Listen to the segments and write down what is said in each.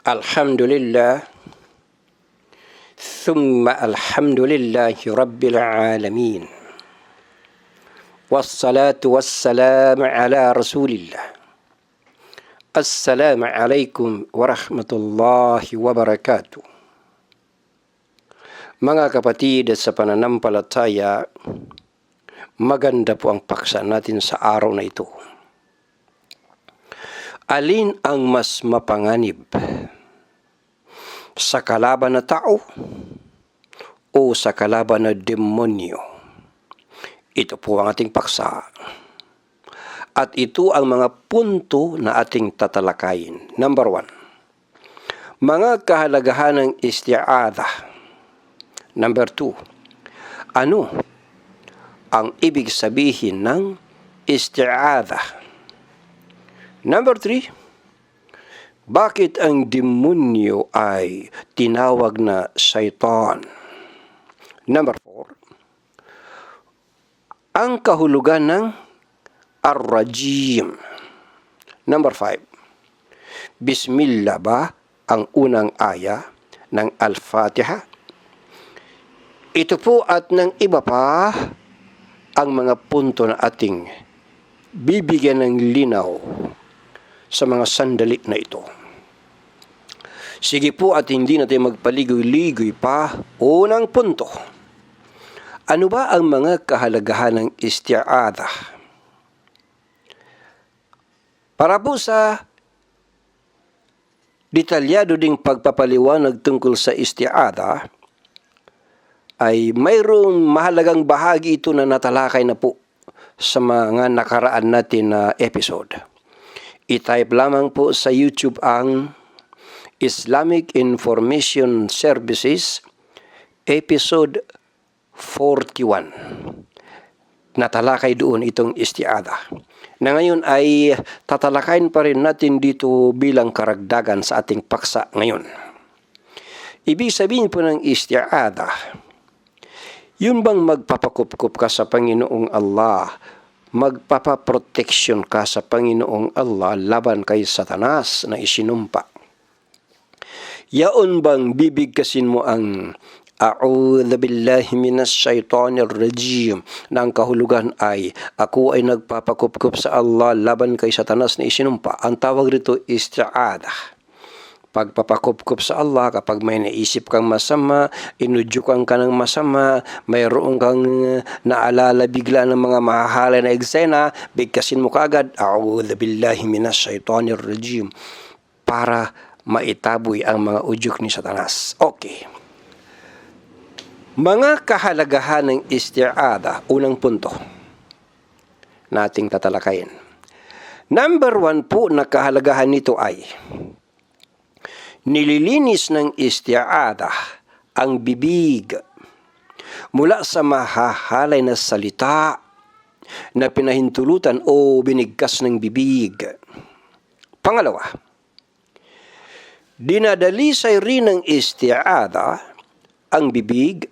Alhamdulillah, thumma alhamdulillahi rabbil alamin. Wassalatu wassalamu ala rasulillah. Assalamu alaikum warahmatullahi wabarakatuh. Mga kapatid sa pananampalataya, maganda po ang paksa natin sa araw na ito. Alin ang mas mapanganib? Sa kalaban na tao o sa kalaban na demonyo? Ito po ang ating paksa. At ito ang mga punto na ating tatalakayin. Number 1, mga kahalagahan ng isti'adha. Number 2, ano ang ibig sabihin ng isti'adha? Number 3, bakit ang demonyo ay tinawag na shaitan? Number 4, ang kahulugan ng ar-rajim. Number 5, Bismillah ba ang unang aya ng Al-Fatiha? Ito po at ng iba pa ang mga punto na ating bibigyan ng linaw sa mga sandali na ito. Sige po at hindi natin magpaligoy-ligoy pa. Unang punto, ano ba ang mga kahalagahan ng isti'adha? Para po sa detalyado ding pagpapaliwanag tungkol sa isti'adha, ay mayroong mahalagang bahagi ito na natalakay na po sa mga nakaraan natin na episode. I-type lamang po sa YouTube ang Islamic Information Services Episode 41. Natalakay doon itong isti'adha. Na ngayon ay tatalakayin pa rin natin dito bilang karagdagan sa ating paksa ngayon. Ibig sabihin po ng isti'adha, yun bang magpapakupkup ka sa Panginoong Allah, magpapaproteksyon ka sa Panginoong Allah laban kay Satanas na isinumpa? Yaon bang bibigkasin mo ang A'udhu billahi minas shaitanir rajim na ang kahulugan ay ako ay nagpapakupkup sa Allah laban kay Satanas na isinumpa? Ang tawag rito isti'adha. Pagpapakupkup sa Allah kapag may naisip kang masama, inudyukan ka ng masama, mayroon kang naalala bigla ng mga mahahalay na eksena, bigkasin mo kaagad, A'udhu billahi minas shaitanir rajim, para maitaboy ang mga udyok ni Satanas. Okay. Mga kahalagahan ng isti'adha, unang punto nating tatalakayin. Number 1 po na kahalagahan nito ay nililinis ng isti'adha ang bibig mula sa mahahalay na salita na pinahintulutan o binigkas ng bibig. Pangalawa, dinadalisay rin ng isti'adha ang bibig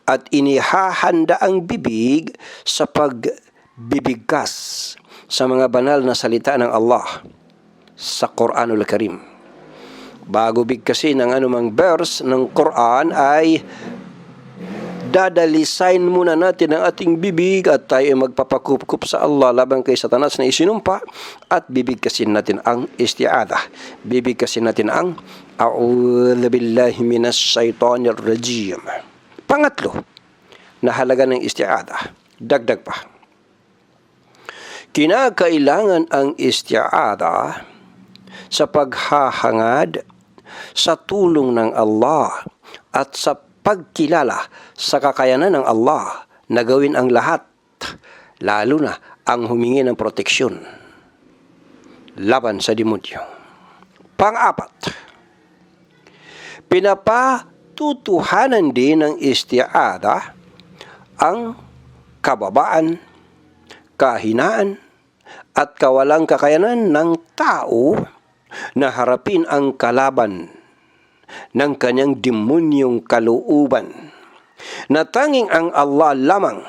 at inihahanda ang bibig sa pagbibigkas sa mga banal na salita ng Allah sa Quranul Karim. Bago bigkasin ng anumang verse ng Quran ay dadalisain muna natin ang ating bibig at tayo ay magpapakupkup sa Allah laban kay Satanas na isinumpa at bibigkasin natin ang isti'adha. Bibigkasin natin ang A'udhu billahi minas shaitanir rajim. Pangatlo, na halaga ng isti'adha. Dagdag pa. Kinakailangan ang isti'adha sa paghahangad sa tulong ng Allah at sa pagkilala sa kakayanan ng Allah na gawin ang lahat, lalo na ang humingi ng proteksyon laban sa demonyo. Pang-apat, pinapatutuhanan din ng isti'adha ang kababaan, kahinaan at kawalang kakayanan ng tao na harapin ang kalaban ng kanyang demonyong kalooban, na tanging ang Allah lamang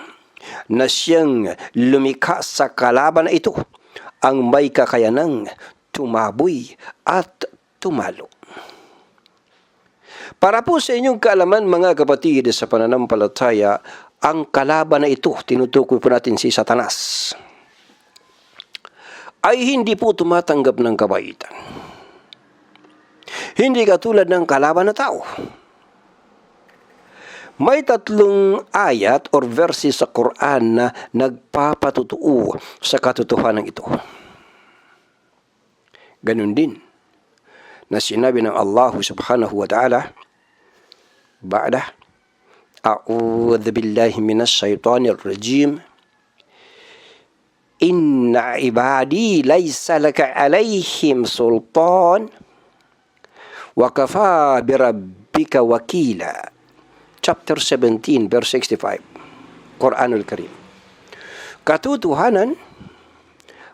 na siyang lumikha sa kalaban na ito ang may kakayanang tumaboy at tumalo. Para po sa inyong kaalaman mga kapatid sa pananampalataya, ang kalaban na ito, tinutukoy po natin si Satanas, ay hindi po tumatanggap ng kabaitan. Hindi katulad ng kalaban na tao. May 3 ayat or verses sa Quran na nagpapatutuo sa katotohanan ito. Ganun din na sinabi ng Allah subhanahu wa ta'ala, Ba'da, A'udhu billahi minas shaytanir rajim, Inna ibadi laysa laka alayhim sultan, wa kafa birabbika wakila. Chapter 17, verse 65, Quranul Karim. Katotohanan,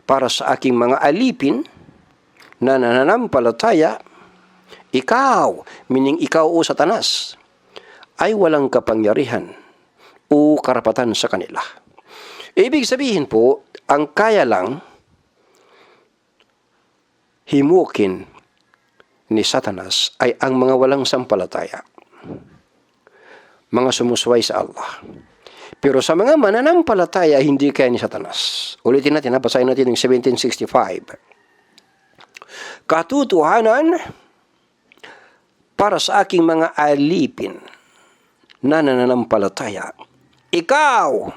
para sa aking mga alipin na nananampalataya, ikaw, meaning ikaw o Satanas, ay walang kapangyarihan o karapatan sa kanila. Ibig sabihin po, ang kaya lang himukin ni Satanas ay ang mga walang sampalataya, mga sumusway sa Allah. Pero sa mga mananampalataya, hindi kaya ni Satanas. Ulitin natin, basahin natin yung 1765. Katotohanan, para sa aking mga alipin na nananampalataya, ikaw,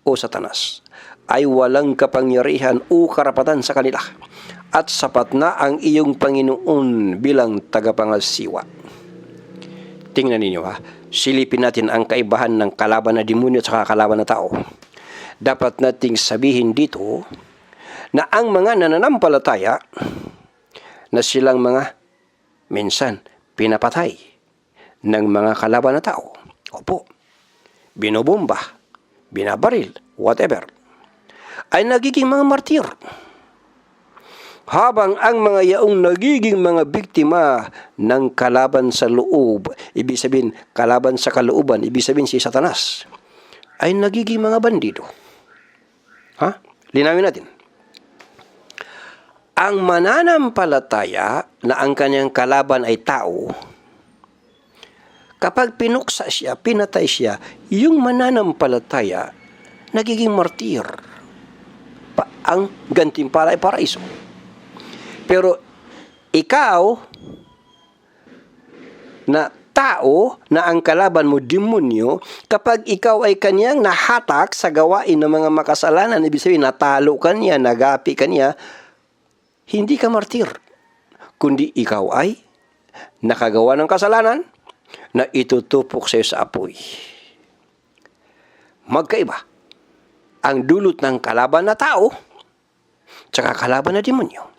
o Satanas, ay walang kapangyarihan o karapatan sa kanila, at sapat na ang iyong Panginoon bilang tagapangasiwa. Tingnan ninyo silipin natin ang kaibahan ng kalaban na demonyo at kalaban na tao. Dapat nating sabihin dito na ang mga nananampalataya na silang mga minsan pinapatay ng mga kalaban na tao. Opo, binobomba, binabaril, whatever, ay nagiging mga martir. Habang ang mga yaong nagiging mga biktima ng kalaban sa loob, ibig sabihin kalaban sa kalooban, ibig sabihin si Satanas, ay nagiging mga bandido. Linawin natin. Ang mananampalataya na ang kanyang kalaban ay tao, kapag pinuksa siya, pinatay siya, yung mananampalataya nagiging martir. Ang gantimpala ay paraiso. Pero ikaw na tao na ang kalaban mo demonyo, kapag ikaw ay kanyang nahatak sa gawain ng mga makasalanan, ibig sabihin natalo ka niya, nagapi ka niya, hindi ka martir, kundi ikaw ay nakagawa ng kasalanan na itutupok sa iyo sa apoy. Magkaiba ang dulot ng kalaban na tao tsaka kalaban na demonyo.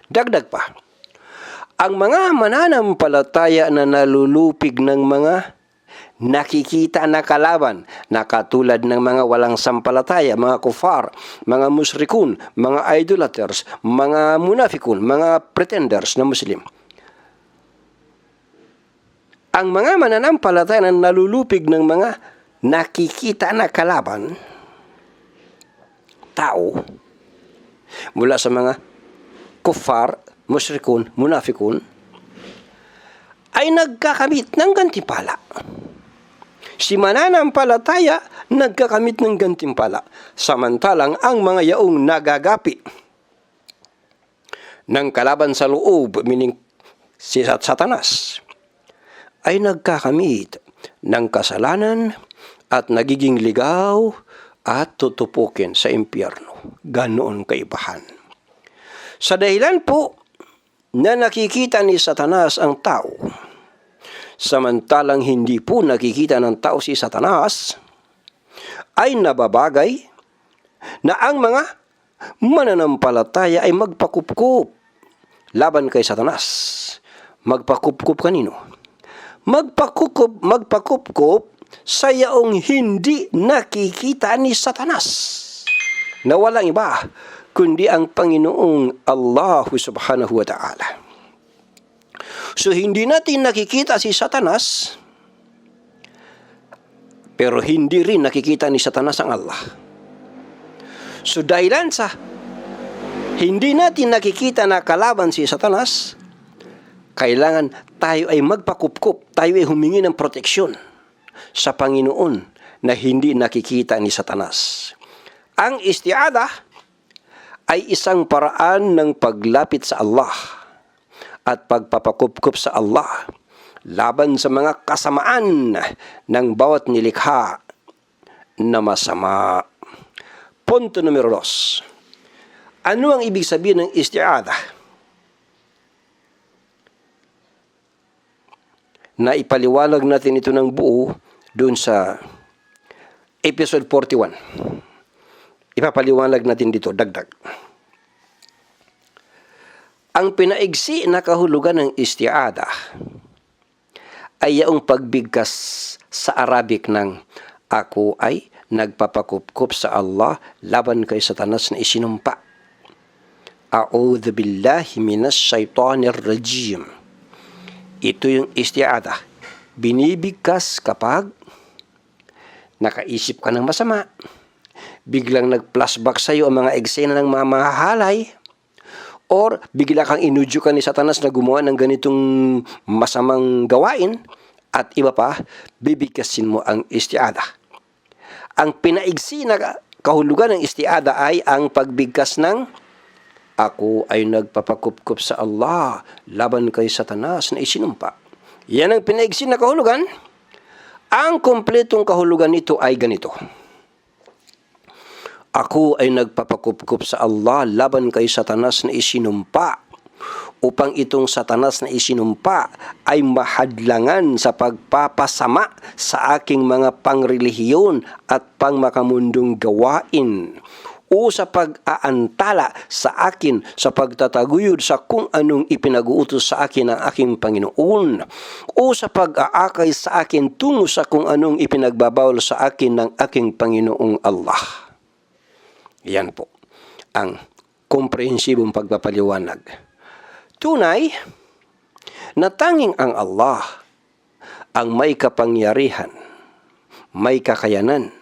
Dagdag pa, ang mga mananampalataya na nalulupig ng mga nakikita na kalaban na katulad ng mga walang sampalataya, mga kufar, mga musrikun, mga idolaters, mga munafikun, mga pretenders na Muslim. Ang mga mananampalataya na nalulupig ng mga nakikita na kalaban, tao, mula sa mga kufar, musrikun, munafikun, ay nagkakamit ng gantimpala. Si mananampalataya nagkakamit ng gantimpala, samantalang ang mga yaong nagagapi ng kalaban sa loob, meaning si Satanas, ay nagkakamit ng kasalanan at nagiging ligaw at tutupukin sa impyerno. Ganoon kaibahan. Sa dahilan po na nakikita ni Satanas ang tao, samantalang hindi po nakikita ng tao si Satanas, ay nababagay na ang mga mananampalataya ay magpakupkup laban kay Satanas. Magpakupkup kanino? Magpakupkup sa yaong hindi nakikita ni Satanas, na walang iba kundi ang Panginoong Allah subhanahu wa ta'ala. So hindi natin nakikita si Satanas, pero hindi rin nakikita ni Satanas ang Allah. So dahilan sa hindi natin nakikita na kalaban si Satanas, kailangan tayo ay magpakupkup, tayo ay humingi ng proteksyon sa Panginoon na hindi nakikita ni Satanas. Ang isti'adah ay isang paraan ng paglapit sa Allah at pagpapakupkup sa Allah laban sa mga kasamaan ng bawat nilikha na masama. Punto numero 2. Ano ang ibig sabihin ng isti'adah? Na ipaliwanag natin ito ng buo doon sa episode 41. Ipapaliwanag natin dito, dagdag. Ang pinaigsi na kahulugan ng isti'adah ay yaong pagbigkas sa Arabic ng ako ay nagpapakupkup sa Allah laban kay Satanas na isinumpa. A'udhu billahi minas shaitanir rajim. Ito yung isti'adah. Binibigkas kapag nakaisip ka ng masama, biglang nag-flashback sa iyo ang mga eksena ng mga mahahalay, or bigla kang inudyo ka ni Satanas na gumawa ng ganitong masamang gawain, at iba pa, bibigkasin mo ang isti'adah. Ang pinaigsi na kahulugan ng isti'adah ay ang pagbigkas ng ako ay nagpapakupkup sa Allah laban kay Satanas na isinumpa. Yan ang pinaigsi na kahulugan. Ang kumpletong kahulugan nito ay ganito. Ako ay nagpapakupkup sa Allah laban kay Satanas na isinumpa, upang itong Satanas na isinumpa ay mahadlangan sa pagpapasama sa aking mga pangrelihiyon at pangmakamundong gawain, o sa pag-aantala sa akin sa pagtataguyod sa kung anong ipinag-uutos sa akin ng aking Panginoon, o sa pag-aakay sa akin tungo sa kung anong ipinagbabawal sa akin ng aking Panginoong Allah. Yan po ang komprehensibong pagpapaliwanag. Tunay na tanging ang Allah ang may kapangyarihan, may kakayanan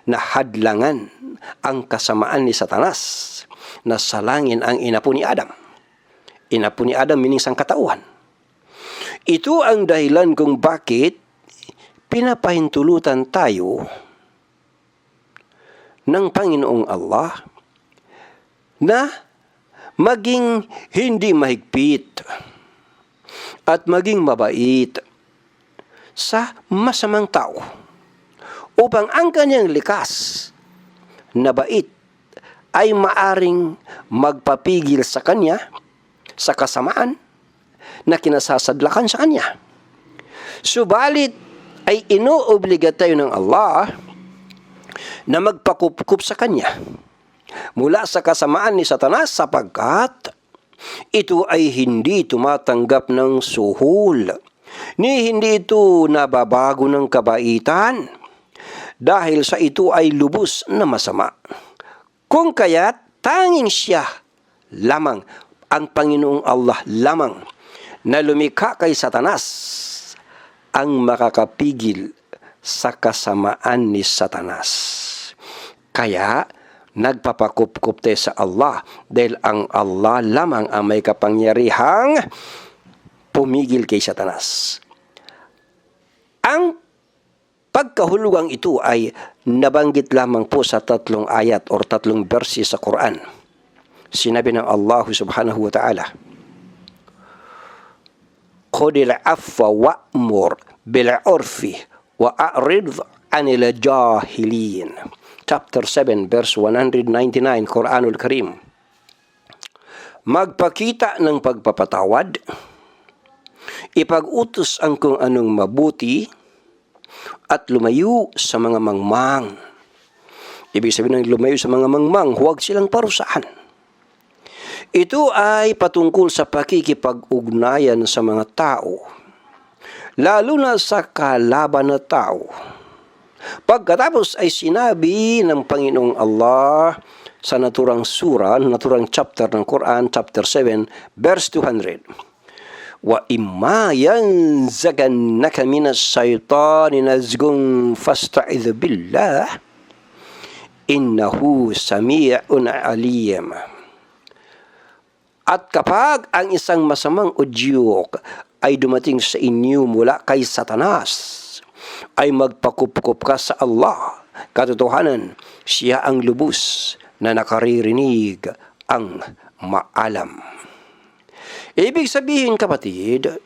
na hadlangan ang kasamaan ni Satanas na salangin ang inapo ni Adam. Inapo ni Adam meaning sangkatauhan. Ito ang dahilan kung bakit pinapahintulutan tayo ng Panginoong Allah na maging hindi mahigpit at maging mabait sa masamang tao, upang ang kanyang likas na bait ay maaring magpapigil sa kanya sa kasamaan na kinasasadlakan sa kanya. Subalit ay inoobliga tayo ng Allah na magpakupkup sa kanya mula sa kasamaan ni Satanas, sapagkat ito ay hindi tumatanggap ng suhol, ni hindi ito nababago ng kabaitan, dahil sa ito ay lubos na masama. Kung kaya't tanging siya lamang, ang Panginoong Allah lamang, na lumikha kay Satanas, ang makakapigil sa kasamaan ni Satanas. Kaya nagpapakupkup tayo sa Allah, dahil ang Allah lamang ang may kapangyarihang pumigil kay Satanas. Ang pagkahulugang ito ay nabanggit lamang po sa 3 ayat or 3 verse sa Quran. Sinabi ng Allah subhanahu wa ta'ala, Qudil afwa wa'mur bil'urfi wa a'rid 'anil jahilin. Chapter 7 verse 199, Quranul Karim. Magpakita ng pagpapatawad, ipag-utos ang kung anong mabuti, at lumayo sa mga mangmang. Ibig sabihin ng lumayo sa mga mangmang, huwag silang parusahan. Ito ay patungkol sa pakikipag-ugnayan sa mga tao, lalo na sa kalaban na tao. Pagkatapos ay sinabi ng Panginoong Allah sa naturang surah, naturang chapter ng Quran, chapter 7, verse 200. Wa imma yanzagannaka minas syaitani nazgun fasta'idh billah innahu sami'un alim. At kapag ang isang masamang udyok ay dumating sa inyo mula kay Satanas, ay magpakupkup ka sa Allah. Katotohanan, siya ang lubos na nakaririnig ang maalam. Ibig sabihin, kapatid,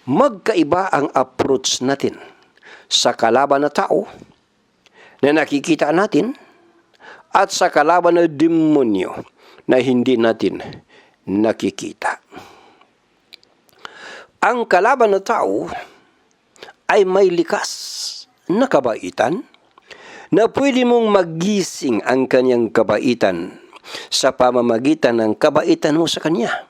magkaiba ang approach natin sa kalaban na tao na nakikita natin at sa kalaban na demonyo na hindi natin nakikita. Ang kalaban na tao ay may likas na kabaitan na pwede mong magising ang kanyang kabaitan sa pamamagitan ng kabaitan mo sa kanya.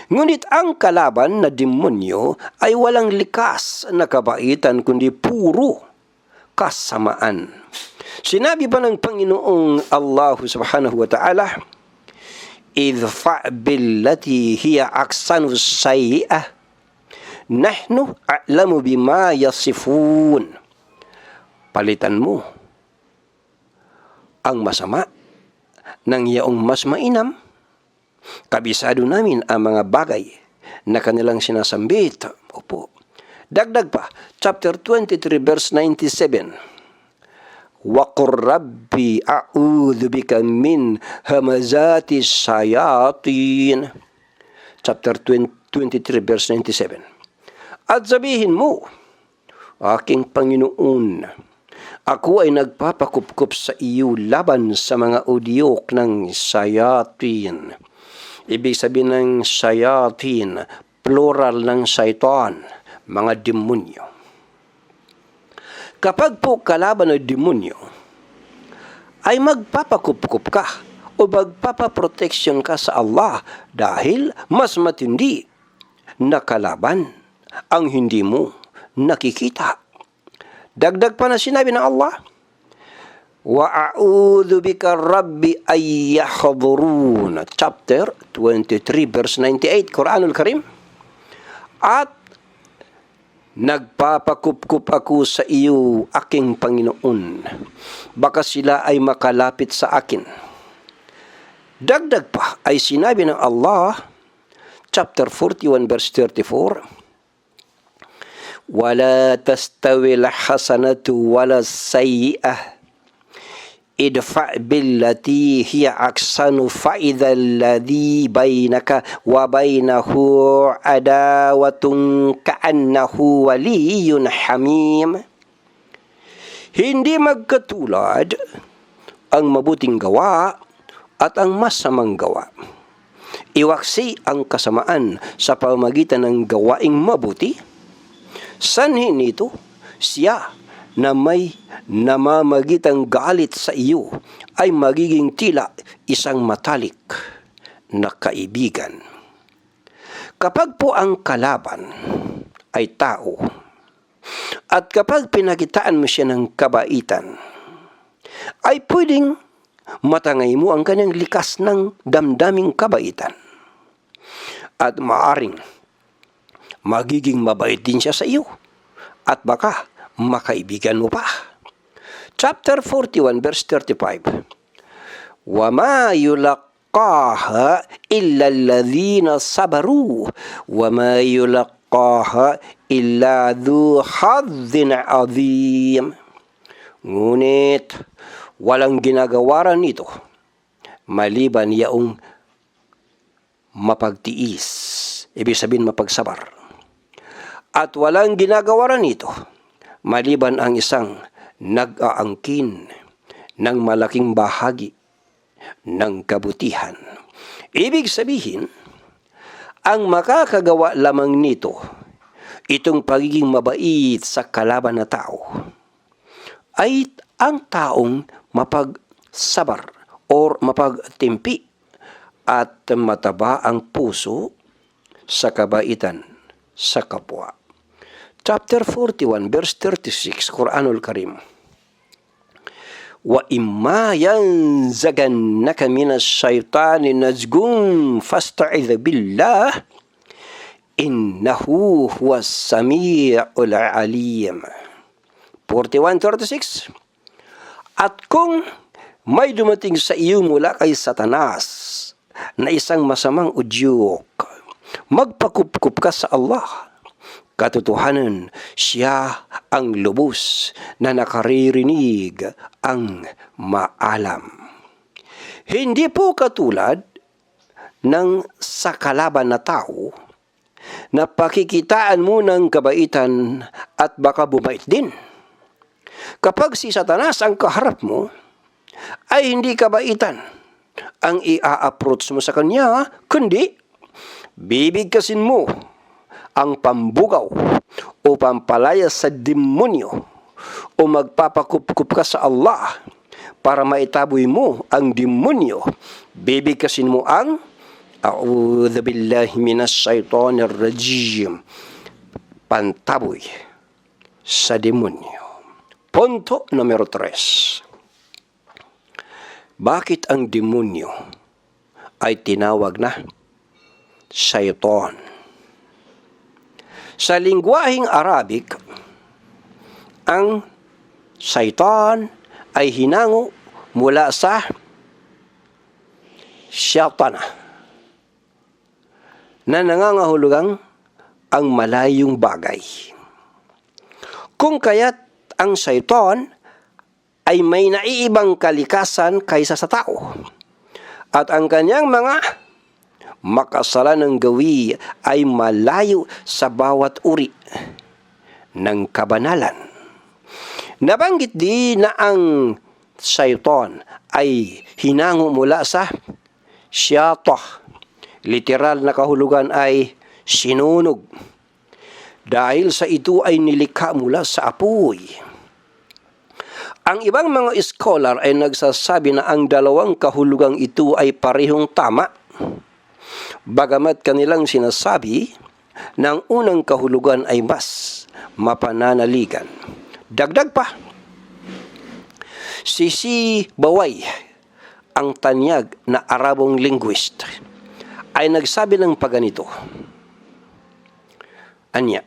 Ngunit ang kalaban na demonyo ay walang likas na kabaitan kundi puro kasamaan. Sinabi pa ng Panginoong Allah subhanahu wa ta'ala, idfa' billati hiya aksanu sayyi'ah nahnu a'lamu bima yasifun. Palitan mo ang masama ng iyong mas mainam. Kabisado namin ang mga bagay na kanilang sinasambit. Opo. Dagdag pa, chapter 23 verse 97. وَقُلْ رَبِّي أَعُوذُ بِكَ مِنْ هَمَزَاتِ الشَّيَاطِينِ. Chapter 23 verse 97. At sabihin mo, aking Panginoon, ako ay nagpapakupkup sa iyo laban sa mga udyok ng shayatin. Ibig sabihin ng shayatin, plural ng shaitan, mga demonyo. Kapag po kalaban ng demonyo, ay magpapakupkup ka o magpapaproteksyon ka sa Allah dahil mas matindi na kalaban ang hindi mo nakikita. Dagdag pa na sinabi ng Allah, وَأَعُوذُ بِكَ رَبِّ أَن يَحْضُرُونَ. Chapter 23 verse 98, Quranul Karim. At nagpapakupkup ako sa iyo, aking Panginoon, baka sila ay makalapit sa akin. Dagdag pa ay sinabi ng Allah, chapter 41 verse 34, وَلَا تَسْتَوِي الْحَسَنَةُ وَلَا السَّيِّئَةُ idfa' billati hiya aksanu fa'idha alladhi bainaka wa bainahu adawatun ka'annahu waliyyun hamim. Hindi magkatulad ang mabuting gawa at ang masamang gawa. Iwaksi ang kasamaan sa pamamagitan ng gawaing mabuti. Sanhi nito, siya na may namamagitang galit sa iyo ay magiging tila isang matalik na kaibigan. Kapag po ang kalaban ay tao at kapag pinakitaan mo siya ng kabaitan, ay pwedeng matangay mo ang kanyang likas ng damdaming kabaitan at maaring magiging mabait din siya sa iyo at baka makaibigan mo pa. Chapter 41 verse 35. وَمَا يُلَقَّاهَا إِلَّا الَّذِينَ صَبَرُوا وَمَا يُلَقَّاهَا إِلَّا ذُو حَظٍّ عَظِيمٍ. Ngunit walang ginagawaran nito maliban yaong mapagtiis, ibig sabihin mapagsabar. At walang ginagawaran nito maliban ang isang nag-aangkin ng malaking bahagi ng kabutihan. Ibig sabihin, ang makakagawa lamang nito, itong pagiging mabait sa kalaban na tao, ay ang taong mapagsabar or mapagtimpi at mataba ang puso sa kabaitan sa kapwa. Chapter 41, verse 36, Quranul Karim. وَإِمَّا يَنْزَغَنَّكَ مِنَ الشَّيْطَانِ نَزْغٌ فَاسْتَعِذْ بِاللَّهِ إِنَّهُ هُوَ السَّمِيعُ الْعَلِيمُ. 41:36. At kung may dumating sa iyo mula kay Satanas, na isang masamang udyok. Magpakupkup ka sa Allah. Katotohanan, siya ang lubos na nakaririnig ang maalam. Hindi po katulad ng sa kalaban na tao na pakikitaan mo ng kabaitan at baka bumait din. Kapag si Satanas ang kaharap mo, ay hindi kabaitan ang i-approach mo sa kanya, kundi bibigkasin mo ang pambugaw o pampalaya sa demonyo o magpapakupkup ka sa Allah para maitaboy mo ang demonyo. Bibigkasin mo ang A'udhu billahi minas shaitanir rajim, pantaboy sa demonyo. Punto numero 3. Bakit ang demonyo ay tinawag na shaitan? Sa lingwaheng Arabic, ang shaitan ay hinango mula sa syaitana, na nangangahulugang ang malayong bagay. Kung kaya't ang shaitan ay may naiibang kalikasan kaysa sa tao, at ang kanyang mga makasalanang gawi ay malayo sa bawat uri ng kabanalan. Nabanggit din na ang shaitan ay hinango mula sa syatah. Literal na kahulugan ay sinunog. Dahil sa ito ay nilikha mula sa apoy. Ang ibang mga scholar ay nagsasabi na ang dalawang kahulugang ito ay parehong tama. Bagamat kanilang sinasabi na ang unang kahulugan ay mas mapananaligan. Dagdag pa, si Baway, ang tanyag na Arabong linguist, ay nagsabi ng paganito. Anya,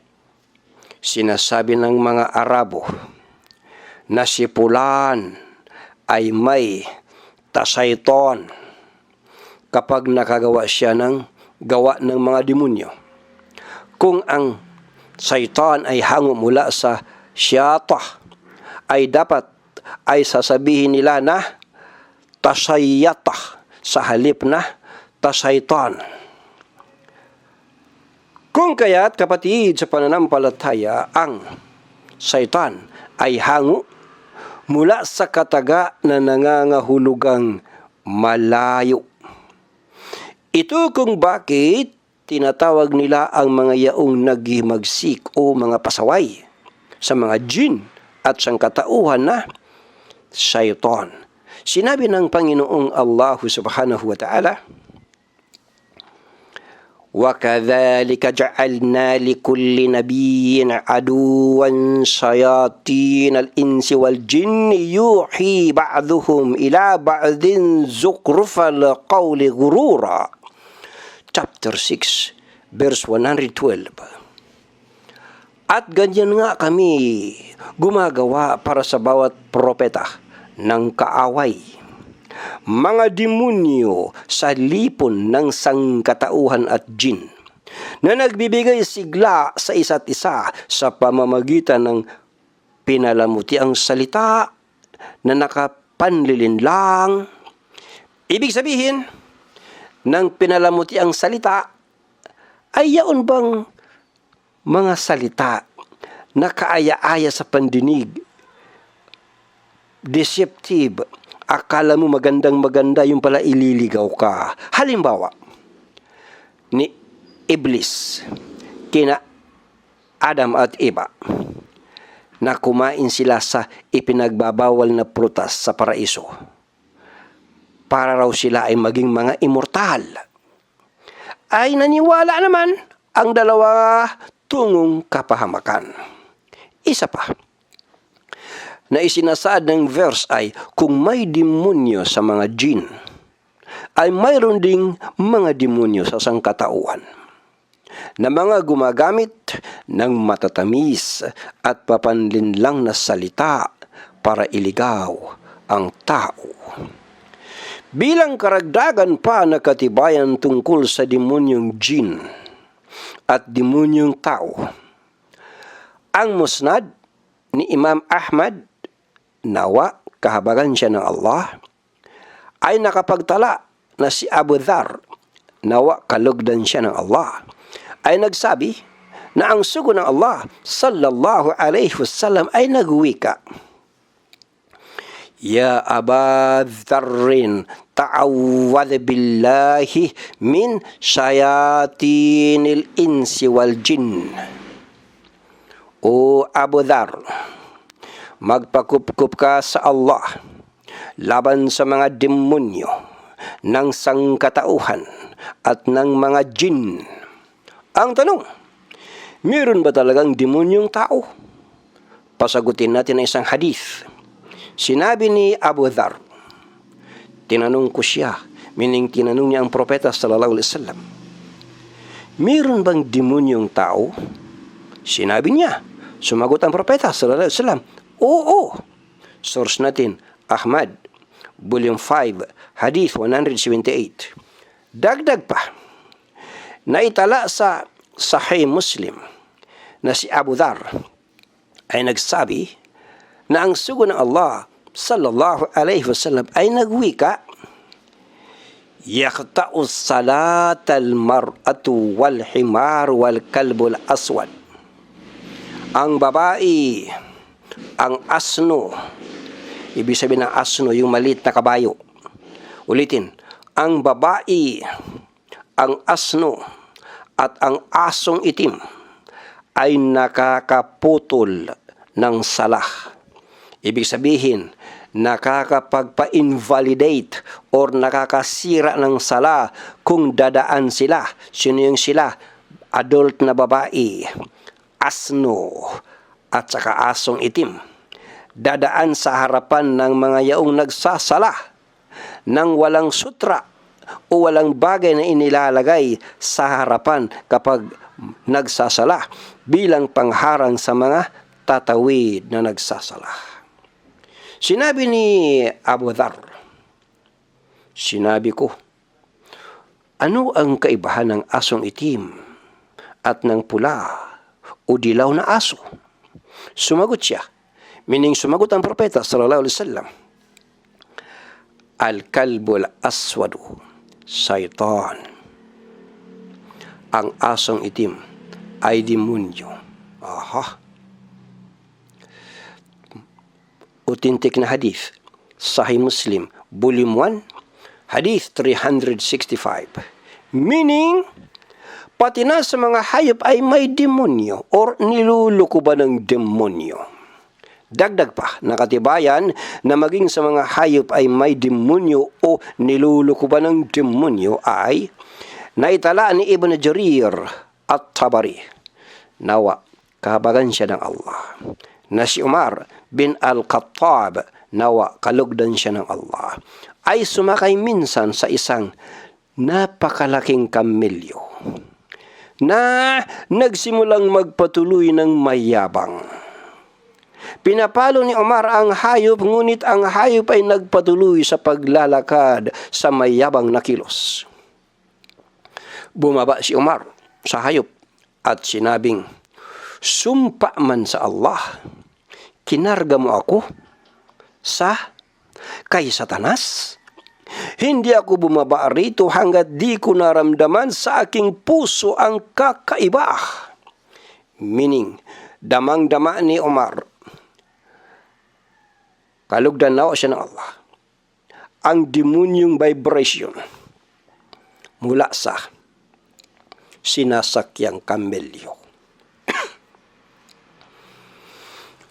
sinasabi ng mga Arabo na si Fulan ay may tasayton kapag nakagawa siya ng gawa ng mga demonyo. Kung ang shaitan ay hango mula sa syatah, ay dapat ay sasabihin nila na tasayyatah sa halip na tasaytan. Kung kaya't kapatid sa pananampalataya, ang shaitan ay hango mula sa kataga na nangangahulugang malayo. Ito kung bakit tinatawag nila ang mga yaong naghimagsik o mga pasaway sa mga jin at sangkatauhan na shaitan. Sinabi ng Panginoong Allah subhanahu wa ta'ala, وَكَذَلِكَ جَعَلْنَا لِكُلِّ نَبِيٍّ عَدُوًّا شَيَاطِينَ الْإِنسِ وَالْجِنِّ يُوحِي بَعْضُهُمْ إِلَى بَعْضٍ زُخْرُفَ الْقَوْلِ غُرُورًا. Chapter 6, verse 112. At ganyan nga kami gumagawa para sa bawat propeta ng kaaway, mga demonyo sa lipon ng sangkatauhan at jin, na nagbibigay sigla sa isa't isa sa pamamagitan ng pinalamutiang salita na nakapanlilinlang. Ibig sabihin ng pinalamutiang salita ay yaon bang mga salita na kaaya-aya sa pandinig, deceptive, akala mo magandang-maganda, yung pala ililigaw ka. Halimbawa, ni Iblis kina Adam at Eva, na kumain sila sa ipinagbabawal na prutas sa paraiso para raw sila ay maging mga immortal. Ay naniwala naman ang dalawa tungong kapahamakan. Isa pa na isinasaad ng verse ay, kung may demonyo sa mga jin, ay mayroon ding mga demonyo sa sangkatauhan na mga gumagamit ng matatamis at papanlinlang na salita para iligaw ang tao. Bilang karagdagan pa na katibayan tungkol sa demonyong jin at demonyong tao, ang musnad ni Imam Ahmad, nawa kahabagan siya ng Allah, ay nakapagtala na si Abu Dhar, nawa kalugdan siya ng Allah, ay nagsabi na ang sugo ng Allah sallallahu alaihi wasallam ay nagwika, Ya Aba Dharrin, ta'awwadh billahi min syayatinil insi wal jin. O Abu Dhar, magpakupkup ka sa Allah laban sa mga demonyo ng sangkatauhan at ng mga jin. Ang tanong, meron ba talagang demonyong tao? Pasagutin natin ang isang hadith. Sinabi ni Abu Dhar, tinanong ko siya, meaning tinanong niya ang propeta sallallahu alaihi wasallam, meron bang demonyong tao? Sinabi niya, sumagot ang propeta sallallahu alaihi wasallam, oo. Source natin, Ahmad, Volume 5, Hadith 178. Dagdag pa, naitala sa Sahih Muslim na si Abu Dhar ay nagsabi na ang sugo ng Allah sallallahu alaihi wasallam ay nagwika, yaqta'u salatal mar'atu wal himar wal kalbul aswad. Ang babae, ang asno, ibig sabihin ng asno yung maliit na kabayo. Ulitin, ang babae, ang asno at ang asong itim ay nakakaputol ng salah. Ibig sabihin, nakakapagpa-invalidate or nakakasira ng sala kung dadaan sila. Sino yung sila? Adult na babae, asno, at saka asong itim. Dadaan sa harapan ng mga yaong nagsasala nang walang sutra o walang bagay na inilalagay sa harapan kapag nagsasala bilang pangharang sa mga tatawid na nagsasala. Sinabi ni Abu Dhar, sinabi ko, ano ang kaibahan ng asong itim at ng pula o dilaw na aso? Sumagot siya, meaning sumagot ang propeta sallallahu alaihi wasallam, Al-kalbul aswadu, shaitan. Ang asong itim ay demonyo. Aha. Authentic na hadith, Sahih Muslim, Volume 1, Hadith 365. Meaning, pati na sa mga hayop ay may demonyo or niluluko ba ng demonyo. Dagdag pa, nakatibayan na maging sa mga hayop ay may demonyo o niluluko ba ng demonyo ay naitala ni Ibn Jarir at-Tabari, nawa kahabagan siya ng Allah, na si Umar bin Al-Khattab, nawa kalugdan siya ng Allah, ay sumakay minsan sa isang napakalaking kamelyo na nagsimulang magpatuloy ng mayabang. Pinapalo ni Umar ang hayop, ngunit ang hayop ay nagpatuloy sa paglalakad sa mayabang na kilos. Bumaba si Umar sa hayop at sinabing, sumpa man sa Allah, kinarga mo ako kay Satanas. Hindi ako bumaba rito hanggat di ko naramdaman sa aking puso ang kakaiba. Meaning, damang-dama ni Umar, kalugdan na siya ng Allah, ang demonyong vibration mula sa sinasakyang kamelyo.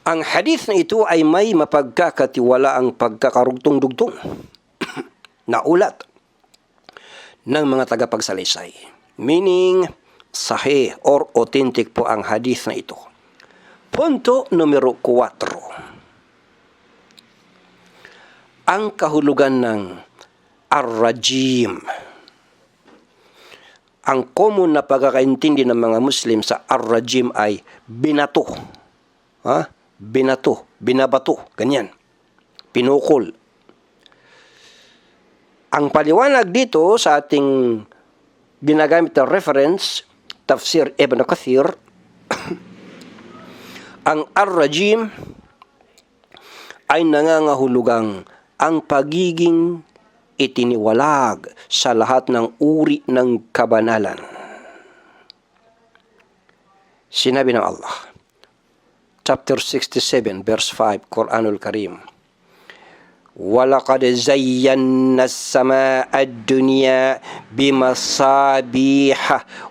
Ang hadith na ito ay may mapagkakatiwalaang pagkakarugtong-dugtong na ulat ng mga tagapagsalaysay. Meaning, sahih or authentic po ang hadith na ito. Punto numero 4. Ang kahulugan ng ar-rajim. Ang common na pagkakaintindi ng mga Muslim sa ar-rajim ay binato. Binato, binabato, ganyan. Pinukol. Ang paliwanag dito sa ating ginagamit na reference, Tafsir Ibn Kathir, ang ar-rajim ay nangangahulugang ang pagiging itiniwalag sa lahat ng uri ng kabanalan. Sinabi ng Allah, chapter 67, verse 5, Quranul Karim, وَلَقَدْ زَيَّنَّا السَّمَاءَ الدُّنْيَا بِمَصَابِيحَ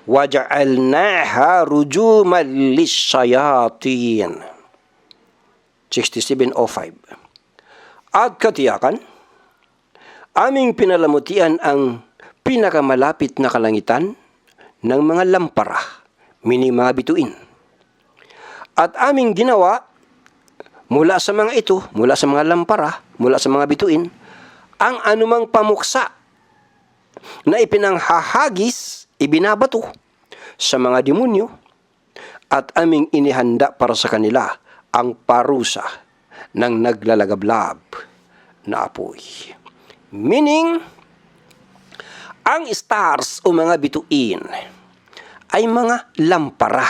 وَجَعَلْنَاهَا رُجُومًا لِلشَّيَاطِينِ 67:05. At katiyakan, aming pinalamutian ang pinakamalapit na kalangitan ng mga lampara, meaning mga bituin. At aming ginawa mula sa mga ito, mula sa mga lampara, mula sa mga bituin, ang anumang pamuksa na ipinanghahagis, ibinabato sa mga demonyo, at aming inihanda para sa kanila ang parusa ng naglalagablab na apoy. Meaning, ang stars o mga bituin ay mga lampara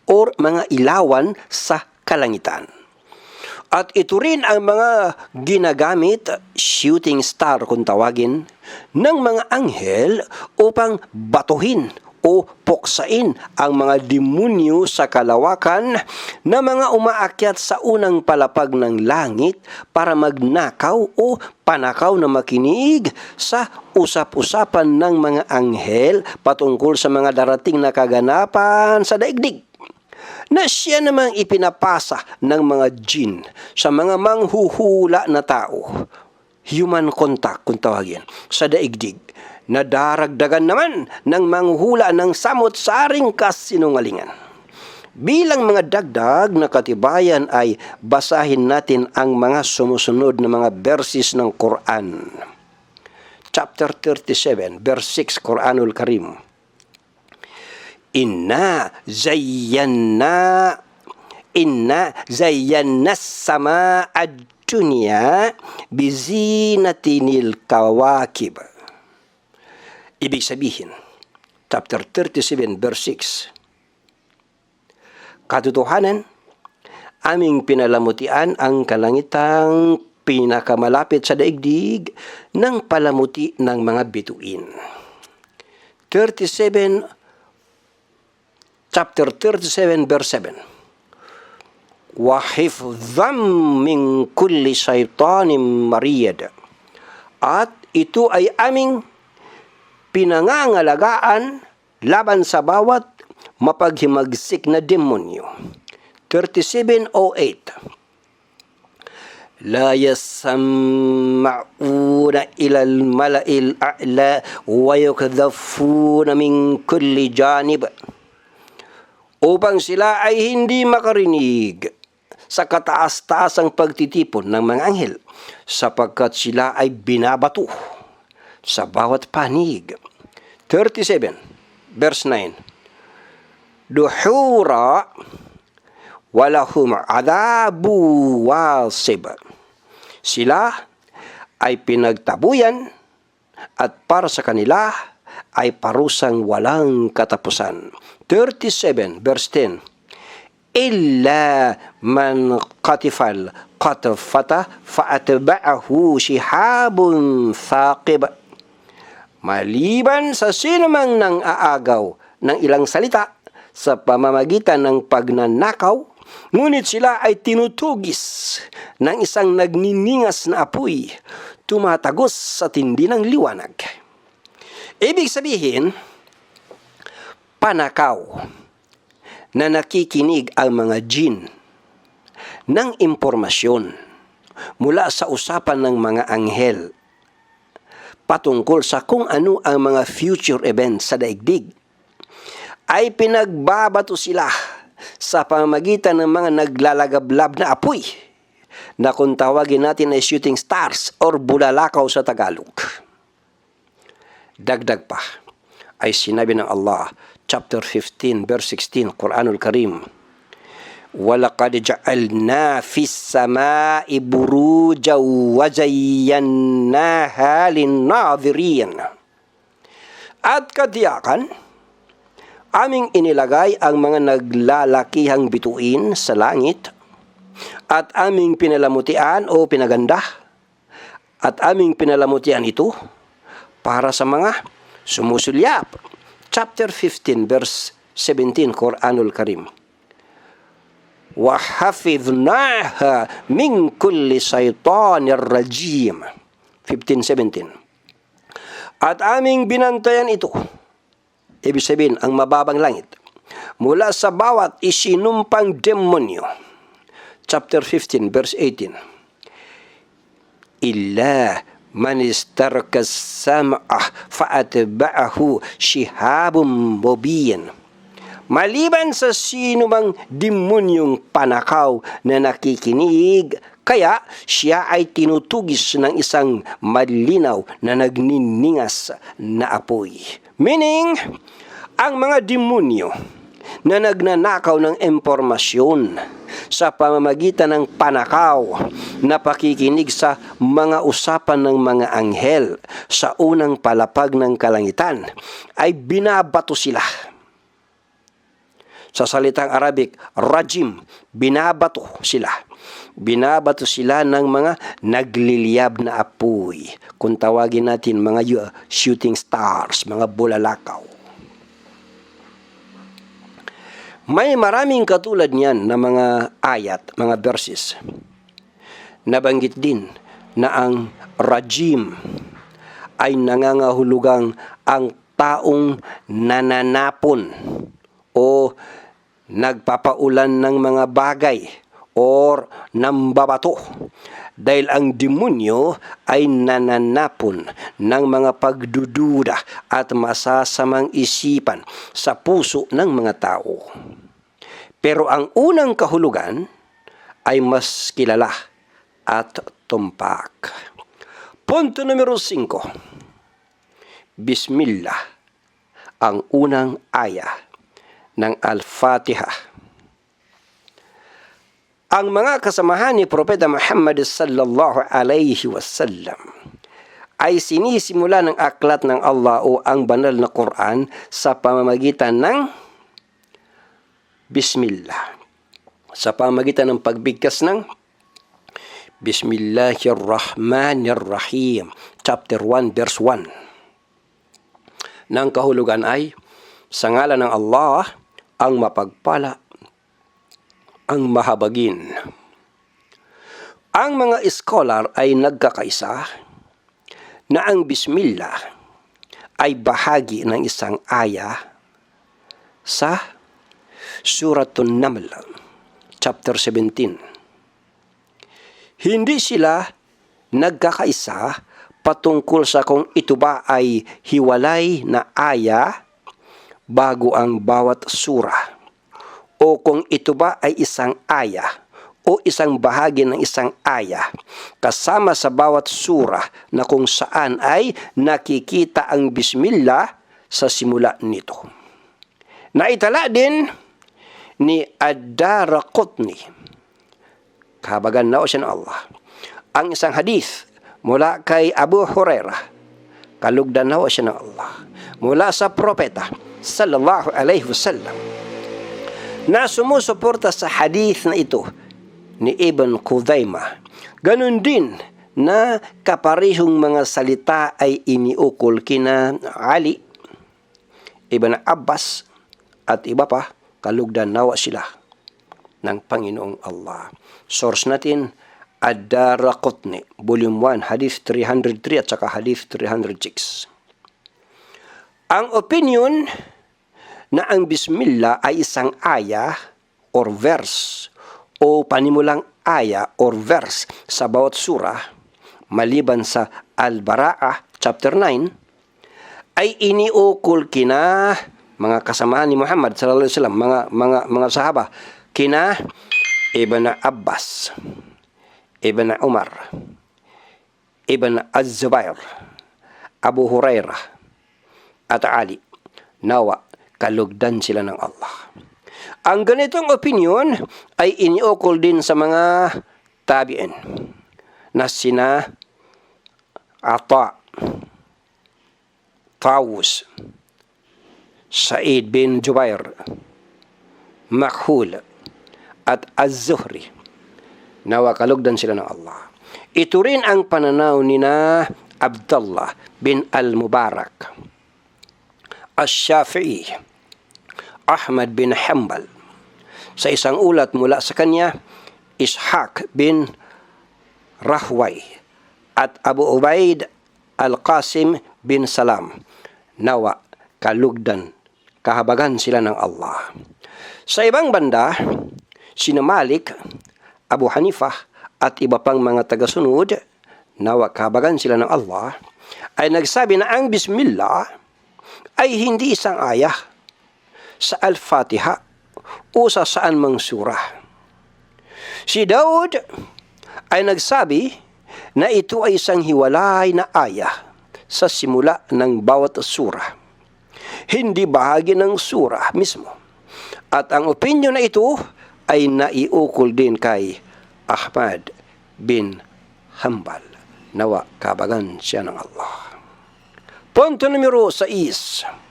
or mga ilawan sa kalangitan. At ito rin ang mga ginagamit, shooting star kung tawagin, ng mga anghel upang batuhin o puksain ang mga demonyo sa kalawakan na mga umaakyat sa unang palapag ng langit para magnakaw o panakaw na makinig sa usap-usapan ng mga anghel patungkol sa mga darating na kaganapan sa daigdig, na siya namang ipinapasa ng mga jin sa mga manghuhula na tao, human contact kung tawagin, sa daigdig, na daragdagan naman ng manghuhula ng samot-saring kasinungalingan. Bilang mga dagdag na katibayan ay basahin natin ang mga sumusunod na mga verses ng Quran. Chapter 37, verse 6, Quranul Karim. Inna zayyanna as-samaa ad-dunya bizinatinil kawakib. Ibig sabihin, chapter 37, verse 6, katotohanan, aming pinalamutian ang kalangitang pinakamalapit sa daigdig ng palamuti ng mga bituin. Chapter 37, verse 7. وَحِفْظًا مِنْ كُلِّ شَيْطَانٍ مَرِيَدٍ. At ito ay aming pinangangalagaan laban sa bawat mapaghimagsik na demonyo. 37:08. لا يسمعون إلى الملأ الأعلى ويقذفون من كل جانب. Upang sila ay hindi makarinig sa kataas-taasang pagtitipon ng mga anghel, sapagkat sila ay binabato sa bawat panig. 37, verse 9. Duhura walahum adabu wasib. Sila ay pinagtabuyan at para sa kanila ay parusang walang katapusan. 37, verse 10. Illa man qatifal qatfata fa'atba'ahu shihabun thaqib. Maliban sa sinumang nang aagaw ng ilang salita sa pamamagitan ng pagnanakaw, ngunit sila ay tinutugis ng isang nagniningas na apoy, tumatagos sa tindi ng liwanag. Ibig sabihin, panakaw na nakikinig ang mga jin ng impormasyon mula sa usapan ng mga anghel patungkol sa kung ano ang mga future events sa daigdig, ay pinagbabato sila sa pamamagitan ng mga naglalagablab na apoy na kung tawagin natin ay shooting stars or bulalakaw sa Tagalog. Dagdag pa ay sinabi ng Allah, chapter 15, verse 16, Quranul Karim, walaqad ja'alna fis samai burujan wa zayyannaha lin-nadhirin. At katiyakan, aming inilagay ang mga naglalakihang bituin sa langit, at aming pinalamutian o pinaganda, at aming pinalamutian ito para sa mga sumusulyap. Chapter 15, verse 17, Quranul Karim. وَحَفِظْنَاهَا مِنْ كُلِّ شَيْطَانٍ رَجِيمٍ 15:17. At aming binantayan ito, ibig sabihin, ang mababang langit, mula sa bawat isinumpang demonyo. Chapter 15, verse 18. Illa man istaraka as-sam'a fa'atba'ahu shihabun mubin. Maliban sa sino mang demonyong panakaw na nakikinig, kaya siya ay tinutugis ng isang malinaw na nagniningas na apoy. Meaning, ang mga demonyo na nagnanakaw ng impormasyon sa pamamagitan ng panakaw na pakikinig sa mga usapan ng mga anghel sa unang palapag ng kalangitan, ay binabato sila. Sa salitang Arabic, rajim, binabato sila. Binabato sila ng mga nagliliyab na apoy. Kung tawagin natin mga shooting stars, mga bulalakaw. May maraming katulad niyan na mga ayat, mga verses. Nabanggit din na ang rajim ay nangangahulugang ang taong nananapon o nagpapaulan ng mga bagay or nambabato, dahil ang demonyo ay nananapon ng mga pagdududa at masasamang isipan sa puso ng mga tao. Pero ang unang kahulugan ay mas kilala at tumpak. Punto numero 5. Bismillah, ang unang aya ng Al-Fatiha. Ang mga kasamahan ni Propeta Muhammad sallallahu alaihi wasallam ay sinisimula ng aklat ng Allah o ang banal na Quran sa pamamagitan ng Bismillah. Sa pamamagitan ng pagbigkas ng Bismillahirrahmanirrahim, chapter 1, verse 1. Nang kahulugan ay, sa ngalan ng Allah, ang mapagpala, ang mahabagin. Ang mga scholar ay nagkakaisa na ang Bismillah ay bahagi ng isang aya sa Suratun Naml, chapter 17. Hindi sila nagkakaisa patungkol sa kung ito ba ay hiwalay na aya bago ang bawat sura, o kung ito ba ay isang aya o isang bahagi ng isang aya kasama sa bawat sura na kung saan ay nakikita ang Bismillah sa simula nito. Naitala din ni Ad-Daraqutni, kahabagan na siya ng Allah, ang isang hadith mula kay Abu Hurairah, kalugdan na siya ng Allah, mula sa propeta sallallahu alaihi wasallam, na sumusuporta sa hadith na ito ni Ibn Khuzaimah. Ganun din na kaparihong mga salita ay iniukol kina Ali, Ibn Abbas at iba pa, kalugdan nawa sila ng Panginoong Allah. Source natin, Ad-Daraqutni, Volume 1, Hadith 303 at saka Hadith 306. Ang opinion na ang Bismillah ay isang aya or verse o panimulang aya or verse sa bawat surah, maliban sa Al-Bara'ah, chapter 9, ay iniukol kina mga kasamahan ni Muhammad sallallahu alaihi wasallam, mga sahaba, kina Ibn Abbas, Ibn Umar, Ibn Az-Zubair, Abu Hurairah, at Ali. Nawa, kalugdan sila ng Allah. Ang ganitong opinion ay iniukol din sa mga tabi'in na sina Ata, Tawus, Sa'id bin Jubair, Makhul, at Az-Zuhri. Nawa kalugdan sila ng Allah. Ito rin ang pananaw ni na Abdullah bin al-Mubarak, Ash-Shafi'i, Ahmad bin Hanbal. Sa isang ulat mula sa kanya, Ishaq bin Rahway at Abu Ubaid al-Qasim bin Salam. Nawa kalugdan, kahabagan sila ng Allah. Sa ibang banda, sina Malik, Abu Hanifah at iba pang mga tagasunod, nawa kahabagan sila ng Allah, ay nagsabi na ang Bismillah ay hindi isang ayah sa Al-Fatiha o sa saan mang surah. Si Daud ay nagsabi na ito ay isang hiwalay na ayah sa simula ng bawat surah, hindi bahagi ng surah mismo. At ang opinyon na ito ay naiukol din kay Ahmad bin Hanbal. Nawa kabagan siya ng Allah. Punto numero 6.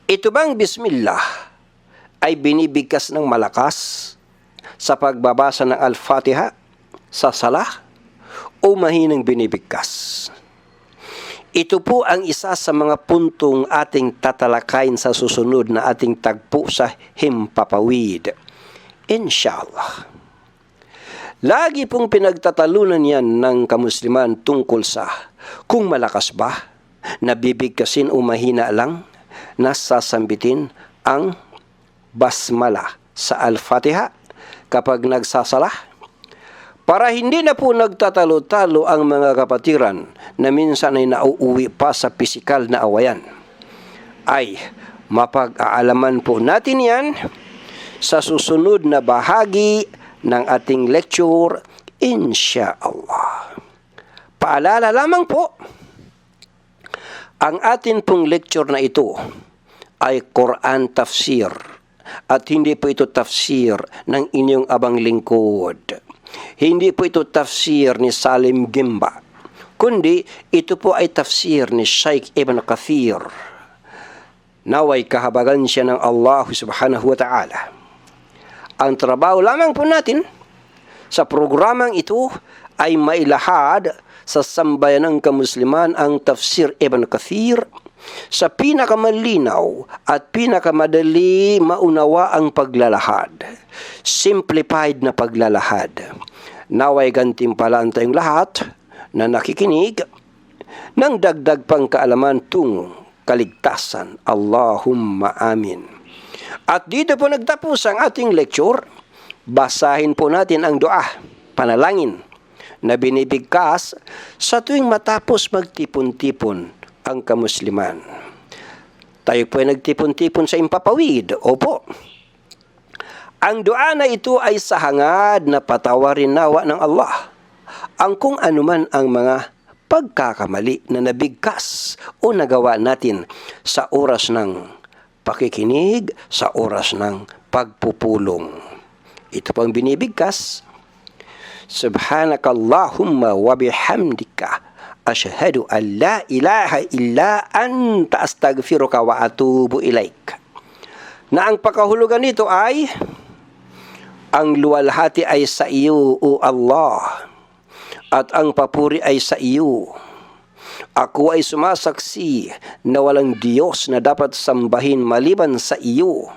Ito bang Bismillah ay binibigkas ng malakas sa pagbabasa ng Al-Fatiha sa salah o mahinang binibigkas? Ito po ang isa sa mga puntong ating tatalakayin sa susunod na ating tagpo sa Himpapawid, inshallah. Lagi pong pinagtatalunan yan ng kamusliman tungkol sa kung malakas ba, nabibigkasin o mahina lang, nasasambitin ang basmala sa Al-Fatiha kapag nagsasalah. Para hindi na po nagtatalo-talo ang mga kapatiran na minsan ay nauuwi pa sa pisikal na awayan, ay mapag-aalaman po natin yan sa susunod na bahagi ng ating lecture, insyaallah. Paalala lamang po, ang atin pong lecture na ito ay Quran Tafsir at hindi po ito tafsir ng inyong abang lingkod. Hindi po ito tafsir ni Salim Gimba, kundi ito po ay tafsir ni Shaykh Ibn Kathir. Naway kahabagan siya ng Allah subhanahu wa ta'ala. Ang trabaho lamang po natin sa programang ito ay mailahad sa sambayanang kamusliman ang tafsir Ibn Kathir sa pinakamalinaw at pinakamadali maunawa ang paglalahad. Simplified na paglalahad. Naway gantimpalaan tayong lahat na nakikinig ng dagdag pang kaalaman tungkol kaligtasan. Allahumma amin. At dito po nagtapos ang ating lecture. Basahin po natin ang dua, panalangin, na binibigkas sa tuwing matapos magtipon-tipon ang kamusliman. Tayo po ay nagtipon-tipon sa Himpapawid. Opo. Ang dua na ito ay sa hangad na patawarin nawa ng Allah ang kung anuman ang mga pagkakamali na nabigkas o nagawa natin sa oras ng pakikinig, sa oras ng pagpupulong. Ito pang binibigkas. Subhanakallahumma wa bihamdika ashhadu an la ilaha illa anta astaghfiruka wa atubu ilaik. Na ang pakahulugan nito ay ang luwalhati ay sa iyo, O Allah, at ang papuri ay sa iyo. Ako ay sumasaksi na walang Diyos na dapat sambahin maliban sa iyo.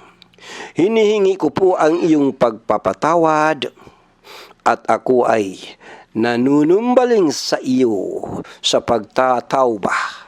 Hinihingi ko po ang iyong pagpapatawad at ako ay nanunumbaling sa iyo sa pagtatawbah